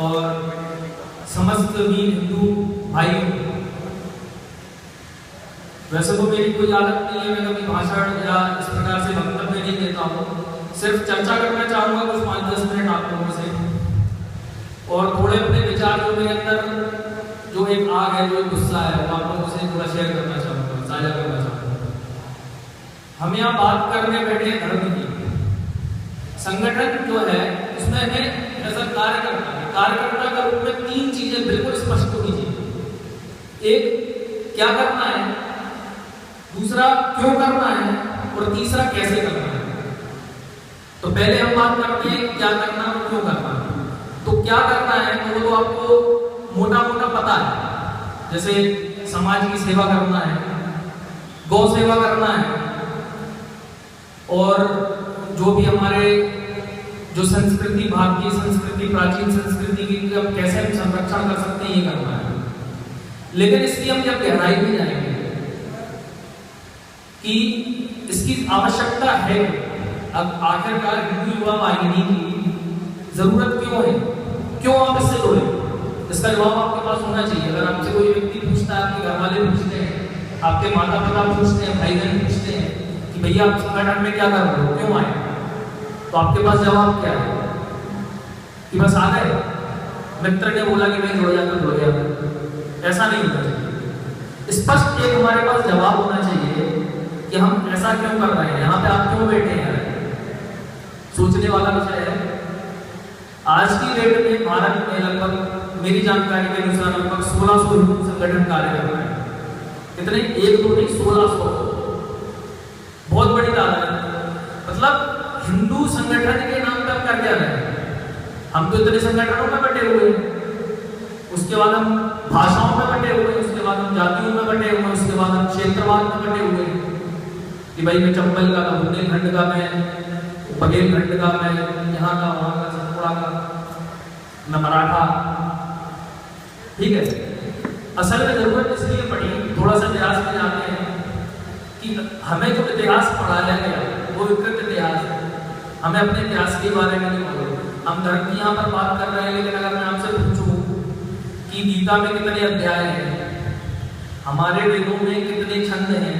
और समस्त वीर हिंदू भाइयों, वैसे तो मेरी कोई आदत नहीं है, मैं कभी भाषण या इस प्रकार से वक्तव्य नहीं देता हूँ, सिर्फ चर्चा करना चाहूँगा कुछ 5-10 मिनट आप लोगों से, और थोड़े अपने विचार जो मेरे अंदर जो एक आग है, जो एक गुस्सा है, वो आप लोगों से थोड़ा शेयर करना चाहूँगा, साझा करना चाहूँगा। हम यहाँ बात करने बैठे हैं धर्म की। संगठन जो है उसमें हमें ऐसा कार्यकर्ता है, कार्यकर्ता का रूप में 3 चीजें बिल्कुल स्पष्ट होनी चाहिए। एक, क्या करना है, दूसरा क्यों करना है, और तीसरा कैसे करना है। तो पहले हम बात करते हैं क्या करना और क्यों करना। तो क्या करना है तो वो तो आपको मोटा मोटा पता है, जैसे समाज की सेवा करना है, गौ सेवा करना है, और जो भी हमारे जो संस्कृति, भारतीय संस्कृति, प्राचीन संस्कृति की कैसे हम संरक्षण कर सकते हैं, ये करना है। लेकिन इसकी हम जब गहराई में जाएंगे कि इसकी आवश्यकता है, अब आखिरकार हिंदू युवा वाहिनी की जरूरत क्यों है, क्यों आप इससे जुड़े, इसका जवाब आपके पास होना चाहिए। अगर आपसे कोई व्यक्ति पूछता है, आपके घर वाले पूछते हैं, आपके माता पिता पूछते हैं, भाई बहन पूछते हैं कि भैया आप संगठन में क्या कर रहे हो, क्यों आए, तो आपके पास जवाब क्या है कि बस आ गए, मित्र ने बोला कि मैं जुड़ जाता जुड़ गया। ऐसा नहीं होना चाहिए। स्पष्ट एक हमारे पास जवाब होना चाहिए कि हम ऐसा क्यों कर रहे हैं, यहाँ पे आप क्यों बैठे हैं। सोचने वाला विषय है। आज की डेट में भारत में लगभग मेरी जानकारी के अनुसार लगभग 1600 हिंदू संगठन कार्य कर रहे हैं। कितने, 1-2 नहीं, 1600, बहुत बड़ी तादाद है। मतलब हिंदू संगठन के नाम पर कर क्या रहे हैं, हम तो इतने संगठनों में बटे हुए हैं, उसके बाद हम भाषाओं में बटे हुए हैं, उसके बाद हम जातियों में बटे हुए हैं, उसके बाद हम क्षेत्रवाद में बटे हुए हैं कि भाई मैं चंबल का, बुंदेलखंड का, मैं बघेलखंड का, मैं यहाँ का, वहाँ का, सतपुड़ा का, मैं मराठा। ठीक है, असल में जरूरत इसलिए पड़ी, थोड़ा सा इतिहास में जाते हैं कि हमें जो इतिहास पढ़ाया गया वो विकृत इतिहास है, हमें अपने इतिहास के बारे में नहीं मालूम। हम धर्म की यहाँ पर बात कर रहे हैं, लेकिन अगर मैं आपसे पूछूं कि गीता में कितने अध्याय हैं, हमारे वेदों में कितने छंद हैं,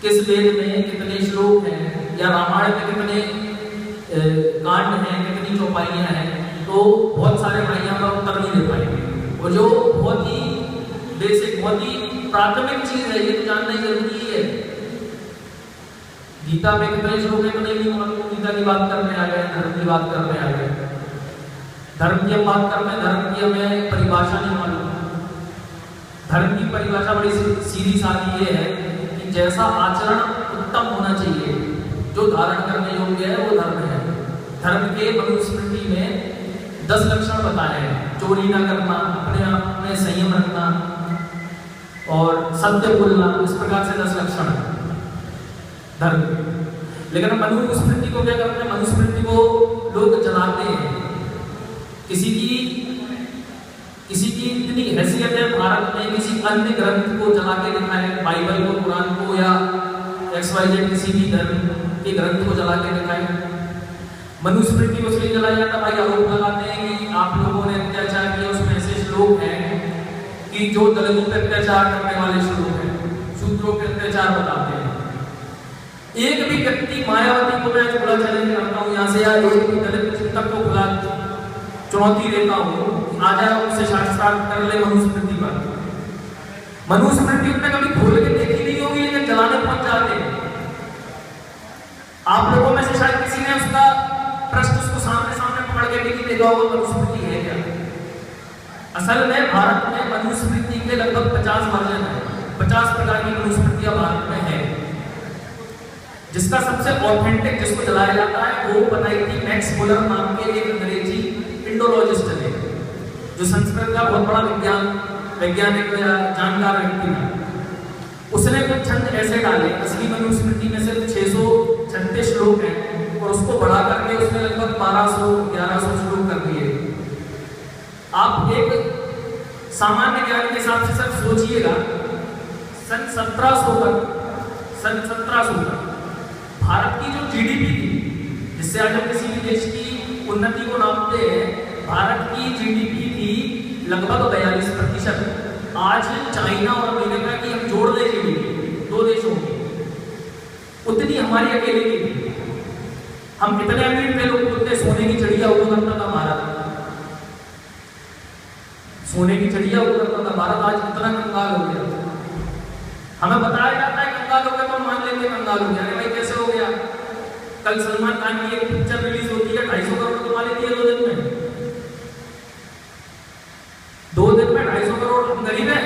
किस वेद में कितने श्लोक हैं, या रामायण में कितने कांड हैं, कितनी चौपाइयां हैं, तो बहुत सारे भाई यहाँ पर उत्तर नहीं दे पाएंगे। और जो बहुत ही बेसिक, बहुत ही प्राथमिक चीज है, ये तो जानना ही जरूरी है। गीता में कितने श्लोक हैं तो नहीं मालूम, गीता की बात करने आ गए, धर्म की बात करने आ गए। धर्म की हम बात करते हैं, धर्म की हमें परिभाषा नहीं मालूम। धर्म की परिभाषा बड़ी सीधी सादी ये है कि जैसा आचरण उत्तम होना चाहिए, जो धारण करने योग्य है, वो धर्म है। धर्म के मनुस्मृति में 10 लक्षण बताए हैं। चोरी ना करना, अपने आप में संयम रखना और सत्य बोलना, इस प्रकार से 10 लक्षण है धर्म। लेकिन मनुस्मृति को क्या करते हैं, मनुस्मृति को लोग जलाते हैं। किसी की इतनी हैसियत है भारत में, किसी अन्य ग्रंथ को जला के दिखाए, बाइबल को, कुरान को, या XYZ किसी भी धर्म के ग्रंथ को जला के दिखाए। मनुस्मृति को इसलिए जलाया जाता, भाई आरोप लगाते हैं कि आप लोगों ने अत्याचार किया। उसमें ऐसे श्लोक हैं कि जो दलितों पर अत्याचार करने वाले श्लोक हैं, शूद्रों पर अत्याचार बताते हैं। एक भी व्यक्ति, मायावती को मैं खुला चैलेंज करता हूँ यहाँ से, या एक भी दलित चिंतक को खुला चुनौती देता हूँ, आ जाए उससे शास्त्रार्थ कर ले मनुस्मृति पर। मनुस्मृति उसने कभी खोल के देखी नहीं होगी, लेकिन जलाने पहुंच जाते हैं। आप लोगों में से शायद किसी ने उसका प्रश्न उसको सामने सामने पकड़ के भी देखा होगा, मनुस्मृति है क्या। असल में भारत में मनुस्मृति के लगभग 50 वर्जन है, 50 प्रकार की मनुस्मृतियां भारत में है। जिसका सबसे ऑथेंटिक, जिसको जलाया जाता है, वो बनाई थी मैक्स मुलर नाम के एक अंग्रेजी इंडोलॉजिस्ट ने, जो संस्कृत का बहुत बड़ा वैज्ञानिक जानकार व्यक्ति था। उसने कुछ छंद ऐसे डाले, असली मनुस्मृति में सिर्फ 636 श्लोक हैं, और उसको बढ़ा करके उसने लगभग 1200-1100 श्लोक कर दिए। आप एक सामान्य ज्ञान के हिसाब से सिर्फ सोचिएगा, सन 1700 तक भारत की जो GDP थी, जिससे आज हम किसी भी देश की उन्नति को नापते हैं, भारत की लगभग 42%। आज चाइना और अमेरिका की हम जोड़ ले जीडीपी 2 देशों की, उतनी हमारी अकेले की थी। हम इतने अमीर थे, लोग बोलते सोने की चिड़िया हुआ करता था भारत, सोने की चिड़िया हुआ करता था भारत। आज इतना कंगाल हो गया, हमें बताया जाता है कंगाल हो गया तो मान लेते कंगाल हो गया। अरे भाई कैसे हो गया? कल सलमान खान की एक पिक्चर रिलीज होती है, 250 करोड़ कमा लेती है 2 दिन में। 2 दिन में 250 करोड़। हम गरीब हैं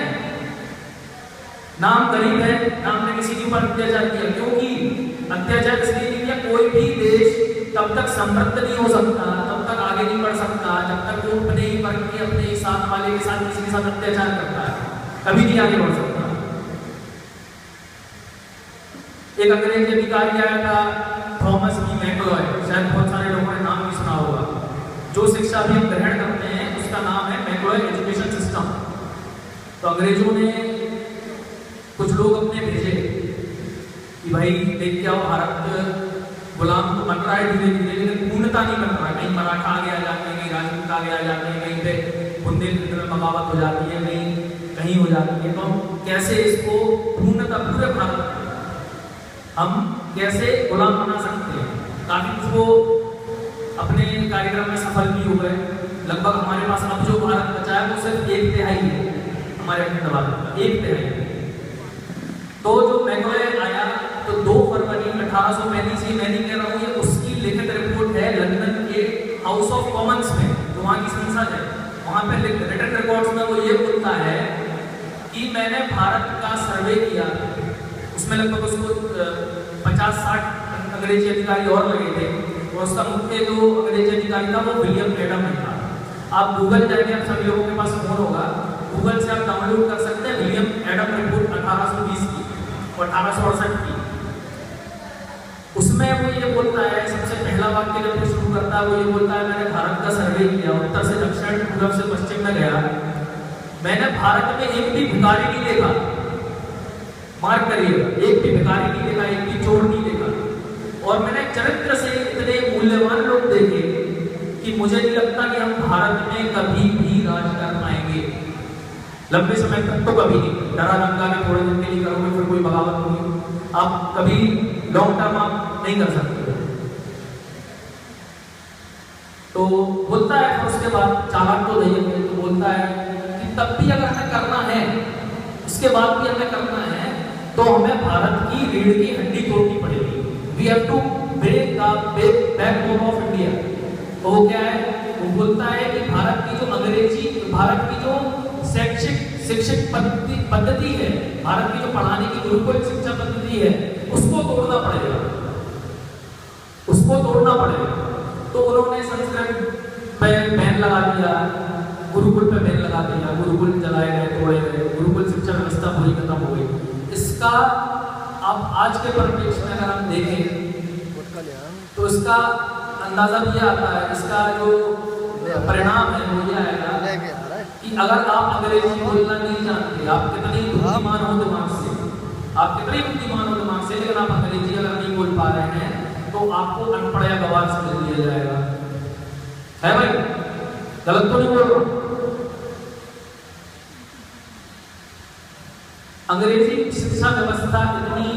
ना, हम गरीब है ना, हमने किसी के ऊपर अत्याचार किया। क्योंकि अत्याचार इसलिए नहीं किया, कोई भी देश तब तक समृद्ध नहीं हो सकता, तब तक आगे नहीं बढ़ सकता, जब तक वो अपने ही वर्ग के, अपने ही साथ वाले के साथ, किसी के साथ अत्याचार करता है, कभी नहीं आगे बढ़ सकता। एक अंग्रेजी अधिकारी आया था, थॉमस बी मैकलॉय, शायद बहुत सारे लोगों ने नाम भी सुना होगा। जो शिक्षा भी हम ग्रहण करते हैं उसका नाम है मैकलॉय एजुकेशन सिस्टम। तो अंग्रेजों ने कुछ लोग अपने भेजे कि भाई देख के आओ, भारत गुलाम तो बन रहा है धीरे धीरे, लेकिन पूर्णता नहीं बन रहा। कहीं मराठा आगे आ जाते हैं, कहीं राजपूत आगे आ जाते हैं, कहीं पे बुंदेलखंड में बगावत हो जाती है, कहीं हो जाती है। तो हम कैसे इसको पूर्णता, पूरे भारत हम कैसे गुलाम बना सकते हैं? काफी कुछ वो अपने कार्यक्रम में सफल भी हो गए। लगभग हमारे पास अब जो भारत बचा है वो सिर्फ 1/3 है हमारे अखंड भारत का, 1/3। तो जो मैकलॉय आया तो 2 फरवरी 1835 से, मैं नहीं कह रहा हूँ, ये उसकी लिखित रिपोर्ट है लंदन के हाउस ऑफ कॉमन्स में, जो वहाँ की संसद है, वहाँ पे रिटन रिकॉर्ड्स में वो ये बोलता है कि मैंने भारत का सर्वे किया। उसमें लगभग उसको 50-60 अंग्रेजी अधिकारी और लगे थे, और उसका मुख्य जो अंग्रेजी अधिकारी था वो विलियम एडम था। आप गूगल जाएंगे, आप सभी लोगों के पास फोन होगा, गूगल से आप डाउनलोड कर सकते हैं विलियम एडम रिपोर्ट 1820 की और 1868 की। उसमें वो ये बोलता है, सबसे पहला वाक्य जब वो शुरू करता है वो ये बोलता है, मैंने भारत का सर्वे किया, उत्तर से दक्षिण, पूर्व से पश्चिम में गया, मैंने भारत में एक भी भिखारी नहीं देखा। मार्क करिएगा, एक भी भिखारी नहीं देखा, एक भी चोर नहीं देखा। और मैंने चरित्र से इतने मूल्यवान लोग देखे कि मुझे नहीं लगता कि हम भारत में कभी भी राज कर पाएंगे, लंबे समय तक तो कभी नहीं। डरा धमका के थोड़े दिन के लिए करोगे, फिर कोई बगावत होगी, आप कभी लॉन्ग टर्म आप नहीं कर सकते। तो बोलता है, फिर उसके बाद चालाक तो नहीं है, तो बोलता है कि तब भी अगर हमें करना है, उसके बाद भी हमें करना है, तो हमें भारत की रीढ़ की हड्डी तोड़नी पड़ेगी। We have to break the backbone of India. तो वो क्या है? वो बोलता है कि भारत की जो अंग्रेजी, भारत की जो शिक्षक पद्धति है, भारत की जो पढ़ाने की गुरुकुल शिक्षा पद्धति है, उसको तोड़ना पड़ेगा, उसको तोड़ना पड़ेगा। तो उन्होंने संस्कृत पे बैन लगा दिया, गुरुकुल पे बैन लगा दिया, गुरुकुल जलाए गए, तोड़े गए, गुरुकुल शिक्षा व्यवस्था पूरी खत्म हो गई। इसका आप आज के परिप्रेक्ष्य में अगर हम देखें तो इसका अंदाजा भी आता है, इसका जो परिणाम है वो ये आएगा कि अगर आप अंग्रेजी बोलना नहीं जानते, आप कितने बुद्धिमान हो दिमाग से, आप कितने बुद्धिमान हो दिमाग से, लेकिन आप अंग्रेजी अगर नहीं बोल पा रहे हैं तो आपको अनपढ़ या गवार समझ लिया जाएगा। है भाई? गलत तो नहीं बोल रहा? अंग्रेजी शिक्षा व्यवस्था इतनी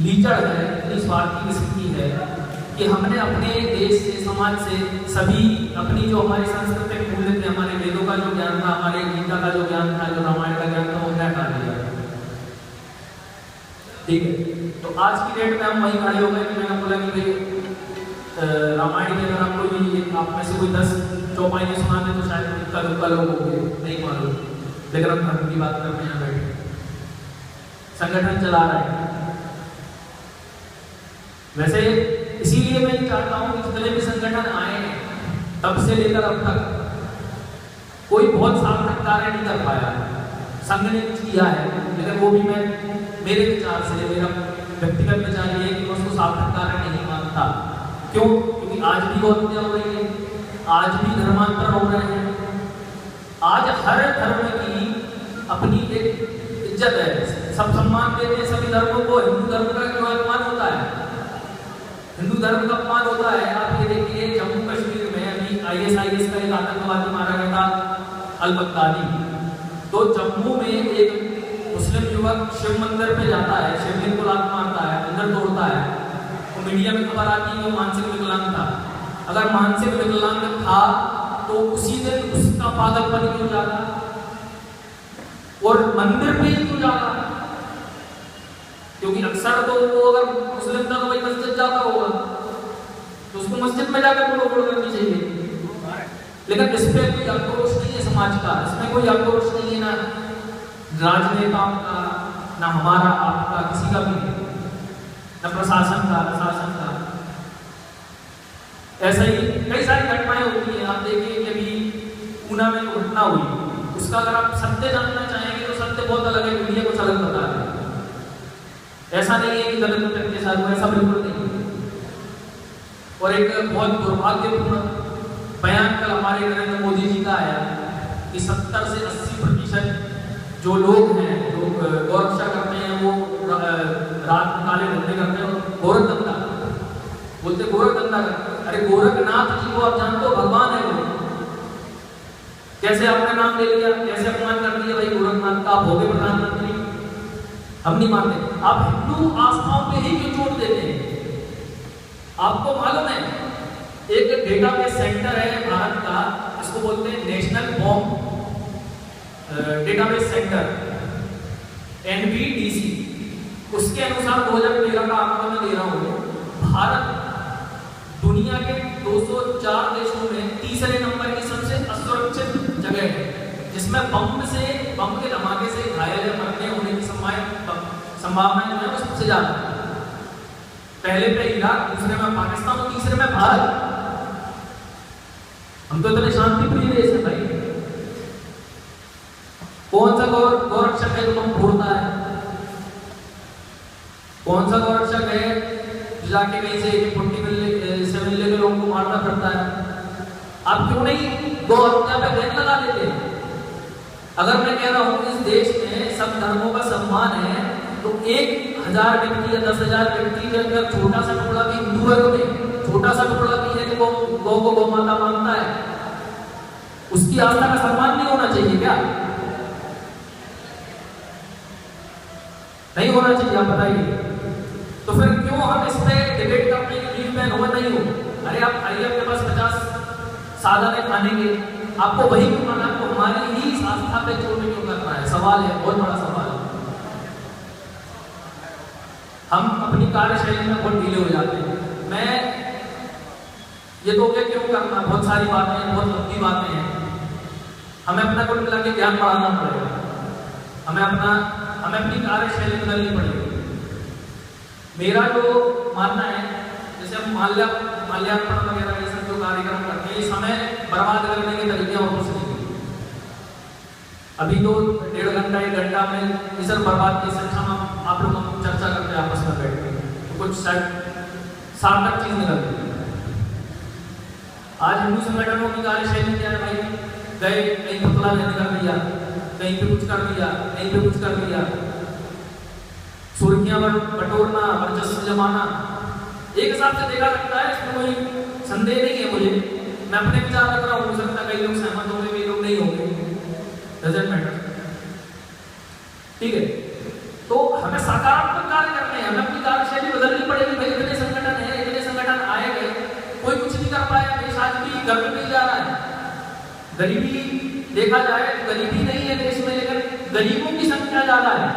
लीचड़ है, इतनी स्वार्थी स्थिति है कि हमने अपने देश से, समाज से सभी अपनी जो हमारी सांस्कृतिक मूल्य थे, हमारे वेदों का जो ज्ञान था, हमारे गीता का जो ज्ञान था, जो रामायण का ज्ञान था, वो क्या हटा दिया। ठीक है, तो आज की डेट में हम वही खड़े हो गए कि मैंने बोला कि भाई रामायण में अगर आपको भी आप में से कोई 10 चौपाई सुना दे तो शायद इक्का दुक्का लोग होंगे, नहीं मालूम, लेकिन हम धर्म की बात करते हैं, बैठे संगठन चला रहे हैं। वैसे इसीलिए मैं चाहता हूं कि जितने भी संगठन आए हैं तब से लेकर अब तक कोई बहुत सार्थक कार्य नहीं कर पाया। संघ ने कुछ किया है, लेकिन वो भी मैं मेरे विचार से, मेरा व्यक्तिगत विचार ये है कि मैं उसको सार्थक कार्य नहीं मानता। क्यों? क्योंकि आज भी गौहत्या हो रही है, आज भी धर्मांतरण हो रहे हैं, आज हर धर्म की अपनी एक इज्जत है, सब सम्मान देते हैं सभी धर्मों को। हिंदू धर्म का क्यों अपमान होता है? हिंदू धर्म का अपमान होता है। आप ये देखिए, जम्मू कश्मीर में अभी ISIS का एक आतंकवादी मारा गया था, अल-बगदादी। तो जम्मू में एक मुस्लिम युवक शिव मंदिर पे जाता है, शिवलिंग को लात मारता है, अंदर तोड़ता है, तो मीडिया में खबर आती है वो मानसिक विकलांग था। अगर मानसिक विकलांग था तो उसी दिन उसका पागलपन क्यों जाता और मंदिर पे ही क्यों जाता? क्योंकि अक्सर तो वो अगर मुस्लिम था तो वही मस्जिद जाता होगा, तो उसको मस्जिद में जाकर तोड़ करनी चाहिए। लेकिन इस पर कोई आक्रोश नहीं है समाज का, इसमें कोई आक्रोश नहीं है, ना राजनेताओं का, ना हमारा आपका, किसी का भी नहीं, ना प्रशासन का। ऐसा ही कई सारी घटनाएं होती हैं। आप देखिए कि अभी ऊना में जो घटना हुई, उसका अगर आप सत्य जानना चाहेंगे तो सत्य बहुत अलग है, मीडिया कुछ अलग बता रहे हैं। ऐसा नहीं है कि गलत के साथ हुआ, ऐसा बिल्कुल नहीं है। और एक बहुत दुर्भाग्यपूर्ण बयान कल हमारे नरेंद्र मोदी जी का आया कि 70 से 80% जो लोग हैं जो गौरक्षा करते हैं वो रात में काले धंधे करते हैं और गोरख धंधा बोलते, गोरख धंधा करते। अरे गोरखनाथ जी को आप जानते हो भगवान है वो, कैसे आपने नाम ले लिया, कैसे अपमान कर दिया भाई गोरखनाथ का, आप हो गए प्रधानमंत्री। हम नहीं मानते। आप हिंदू आस्थाओं पे ही क्यों चोट देते हैं? आपको मालूम है एक डेटाबेस सेंटर है भारत का, इसको बोलते हैं national bomb database centre NBDC। उसके अनुसार 2013 का आंकड़ा मैं दे रहा हूं, भारत दुनिया के 204 देशों में तीसरे नंबर की सबसे असुरक्षित जगह है, जिसमें बम के धमाके से घायल या मरने होने की संभावना जो है वो सबसे ज्यादा है। पहले पे इराक, दूसरे में पाकिस्तान और तीसरे में भारत। हम तो इतने शांति प्रिय देश है भाई। कौन सा गौरक्षक है जो हम फोड़ता है? कौन सा गौरक्षक है जो जाके कहीं से AK-47 लेकर लोगों को मारता फिरता है? आप क्यों नहीं गौ हत्या पे बैन लगा देते? अगर मैं कह रहा हूं इस देश में सब धर्मों का सम्मान है, तो 1000 व्यक्ति या 10,000 व्यक्ति के अंदर छोटा सा टुकड़ा भी हिंदू है, तो छोटा सा टुकड़ा भी है जो गौ को गौ माता मानता है, उसकी आस्था का सम्मान नहीं होना चाहिए क्या? नहीं होना चाहिए, आप बताइए। तो फिर क्यों हम इस पे डिबेट करते हैं कि लीव बैन हो नहीं हो? अरे आप खाइए, आपके पास 50 साधन है खाने के, आपको वही क्यों खाना? आपको हमारी ही आस्था पे चोट क्यों करना है? सवाल है, बहुत बड़ा सवाल है। हम अपनी कार्यशैली में बहुत ढीले हो जाते हैं। मैं ये तो क्यों करना, बहुत सारी बातें हैं, बहुत लंबी बातें हैं, हमें अपना कुल मिला के ज्ञान बढ़ाना पड़ेगा, हमें अपनी कार्यशैली बदलनी पड़ेगी। मेरा जो मानना है, जैसे हम माल्यार्पण वगैरह ये सब जो कार्यक्रम करते हैं, समय बर्बाद करने के तरीके और कुछ नहीं। अभी तो 1.5 घंटा 1 घंटा में इस बर्बाद की संख्या में आप लोग चर्चा करते हैं आपस में बैठ के, तो कुछ सार्थक चीज निकलती है। आज हिंदू संगठनों की कार्यशैली क्या है भाई? गए कहीं पुतला लेने कर दिया, कहीं पे कुछ कर दिया, कहीं पे कुछ कर दिया, सुर्खियां बटोरना, वर्चस्व जमाना। एक हिसाब से देखा सकता है, इसमें कोई संदेह नहीं है मुझे, मैं अपने विचार रख रहा हूँ, हो सकता है कई लोग सहमत होंगे, कई लोग नहीं होंगे, डजंट मैटर, ठीक है। तो हमें सकारात्मक कार्य करने हैं, हमें अपनी कार्यशैली बदलनी पड़ेगी भाई। इतने संगठन है, इतने संगठन आए गए, कोई कुछ नहीं कर पाया, देश आज भी गर्व नहीं जा रहा है। गरीबी देखा जाए तो गरीबी नहीं है देश में, लेकिन गरीबों की संख्या ज्यादा है।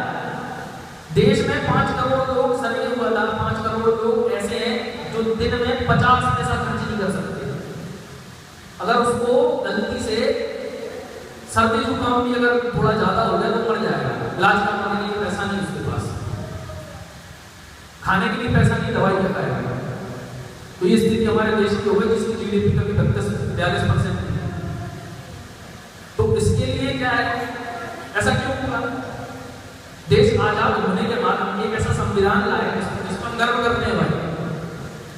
देश में 5 करोड़ लोग, सर्वे हुआ था, 5 करोड़ लोग ऐसे हैं जो दिन में 50 पैसा खर्च नहीं कर सकते। अगर उसको गलती से सर्दी जुकाम भी अगर थोड़ा ज्यादा हो जाए तो मर जाएगा, इलाज करवाने के लिए पैसा नहीं उसके पास, खाने के लिए पैसा नहीं, दवाई लगाएगा। तो ये स्थिति हमारे देश की हो गई, जिसकी GDP का 42% है। तो इसके लिए क्या है, ऐसा क्यों हुआ? देश आजाद होने के बाद हम एक ऐसा संविधान लाए जिस पर गर्व करते हैं भाई।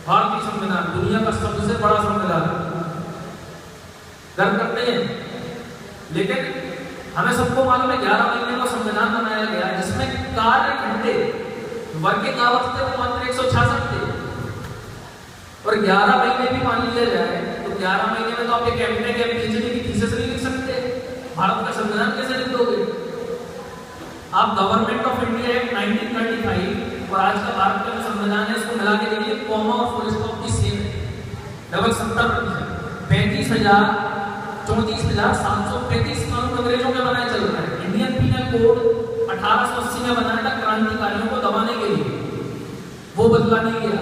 भारतीय संविधान दुनिया का सबसे बड़ा संविधान, गर्व करते हैं। लेकिन हमें सबको मालूम है 11 महीने में संविधान बनाया गया, जिसमें कार्य घंटे वर्किंग आवर्स थे वो मात्र 166 थे। और 11 महीने भी मान लिया जाए तो 11 महीने में तो आप एक MA या PhD की थीसिस नहीं लिख सकते। भारत का संविधान कैसे लिख दोगे? आप गवर्नमेंट ऑफ इंडिया एक्ट 1935 और आज का भारत का जो संविधान है इसको मिला के देखिए, कॉमा और फुल स्टॉप भी सेम है, लगभग 70%। 34,735 कानून अंग्रेजों के बनाए चल रहा है। इंडियन पीनल कोड 1880 में बनाया था क्रांतिकारियों को दबाने के लिए, वो बदला नहीं गया।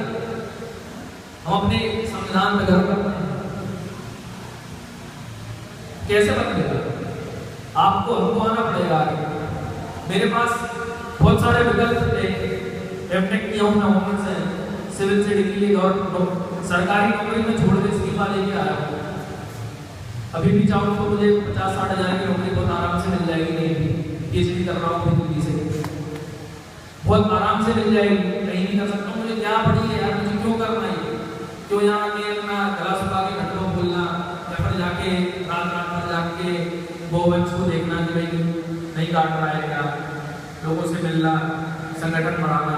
हम अपने संविधान पे गर्व करते हैं। कैसे बदलेगा? आपको हमको आना पड़ेगा आगे। मेरे पास बहुत सारे विकल्प थे, एमटेक किया हूं, नवंबर से सिविल से डिग्री और सरकारी नौकरी में छोड़ के इस्तीफा लेके आया हूं। अभी भी चाहूँ तो मुझे 50-60 हज़ार की नौकरी बहुत आराम से मिल जाएगी। नहीं, पीएचडी कर रहा हूँ दिल्ली से, बहुत आराम से मिल जाएगी, कहीं नहीं कर सकता। मुझे क्या पड़ी है यार, मुझे क्यों करना है? क्यों यहाँ आके अपना गला सुखा के घंटों बोलना, या फिर जाके रात भर जाके गोवंश को देखना कि भाई नहीं काट रहा है क्या, लोगों से मिलना, संगठन बढ़ाना,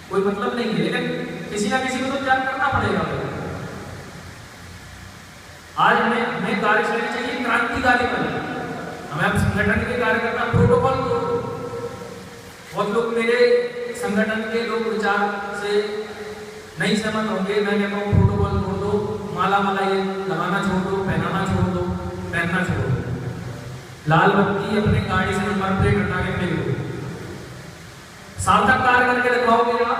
कोई मतलब नहीं है। लेकिन किसी ना किसी को तो त्याग करना पड़ेगा। आज हमें कार्यशैली चाहिए क्रांतिकारी बने। हमें अब संगठन के कार्यकर्ता प्रोटोकॉल को, बहुत लोग मेरे संगठन के लोग विचार से नहीं सहमत होंगे। मैं कहता हूँ प्रोटोकॉल छोड़ दो, माला ये लगाना छोड़ दो, पहनाना छोड़ दो, पहनना छोड़ दो, लाल बत्ती अपने गाड़ी से नंबर प्लेट हटा के फेंक दो। सार्थक कार्य करके दिखाओगे आप,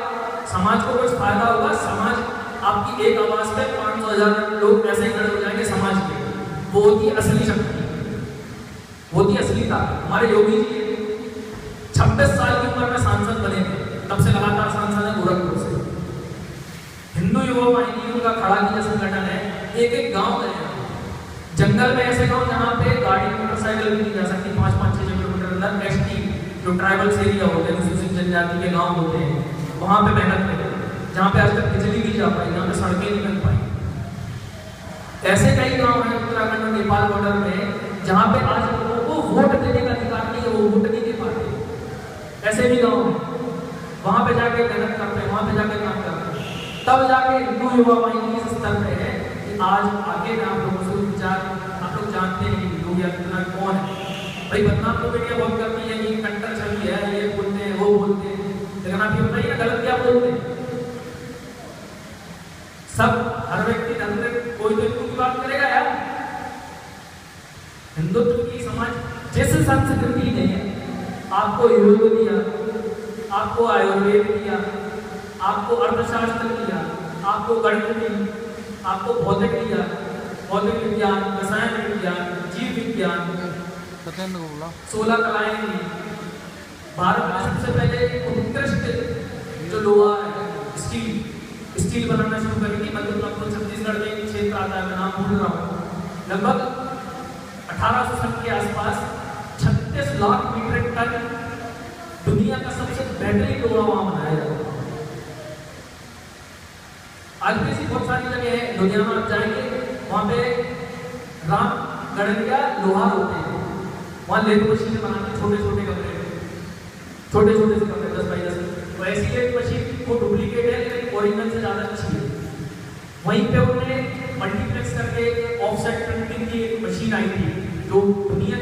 समाज को कुछ फायदा होगा। समाज आपकी एक आवाज पे 500,000 लोग ऐसे खड़े हो जाएंगे समाज के। वो होती असली शक्ति, वो होती असली ताकत। हमारे योगी जी 26 साल की उम्र में सांसद बने थे, तब से लगातार सांसद है गोरखपुर से। हिंदू युवा वाहिनी का खड़ा किया संगठन है। एक गांव गए, जंगल में ऐसे गांव जहाँ पे गाड़ी मोटरसाइकिल भी नहीं जा सकती, 5-6 किलोमीटर अंदर एसटी जो ट्राइबल एरिया होते हैं, अनुसूचित जनजाति के गांव होते हैं, वहां पे मेहनत करें, जहाँ पे आज तक बिजली नहीं जा पाई, जहाँ पे सड़कें नहीं बन पाई। ऐसे कई गांव हैं उत्तराखंड और नेपाल बॉर्डर में जहाँ पे आज लोगों को वोट देने का अधिकार नहीं है, वो वोट नहीं दे पाते। ऐसे भी गांव हैं, वहां पे जाके मेहनत करते हैं, वहां पे जाके काम करते हैं, तब जाके हिंदू युवा वाहिनी इस स्तर पे है कि आज आगे में आप लोगों से विचार, आप लोग जानते हैं कि योगी आदित्यनाथ कौन है। भाई बदनाम तो मीडिया बहुत करती है कि कंटर छवि है, ये बोलते हैं, वो बोलते हैं, लेकिन आप ये बताइए ना गलत क्या बोलते हैं? सब हर व्यक्ति ढंग से कोई तो हिंदू की बात करेगा यार। हिंदुत्व की समाज जैसे संस्कृति ने आपको योग दिया, आपको आयुर्वेद दिया, आपको अर्थशास्त्र दिया, आपको गणित दी, आपको भौतिक दिया, भौतिक विज्ञान, रसायन विज्ञान, जीव विज्ञान, 16 कलाएं दी। भारत में सबसे पहले उत्कृष्ट जो लोहा है, स्टील बनाना शुरू करी थी। मतलब छत्तीसगढ़ में एक क्षेत्र आता है, मैं नाम भूल रहा हूँ, लगभग 1800 सन के आसपास 36 लाख मीट्रिक टन दुनिया का सबसे बेहतरीन लोहा वहां बनाया जाता है। आज भी ऐसी बहुत सारी जगह है, लुधियाना आप जाएंगे, वहां पे रामगढ़िया लोहार होते हैं, वहां लेथ मशीनें बनाते, छोटे छोटे कमरे, छोटे छोटे से कमरे 10 बाई 10। तो ऐसी लेथ मशीन वो डुप्लीकेट है लेकिन ओरिजिनल से ज्यादा अच्छी है। वहीं पे उन्होंने मल्टीप्लेक्स करके ऑफसेट प्रिंटिंग की एक मशीन आई थी जो दुनिया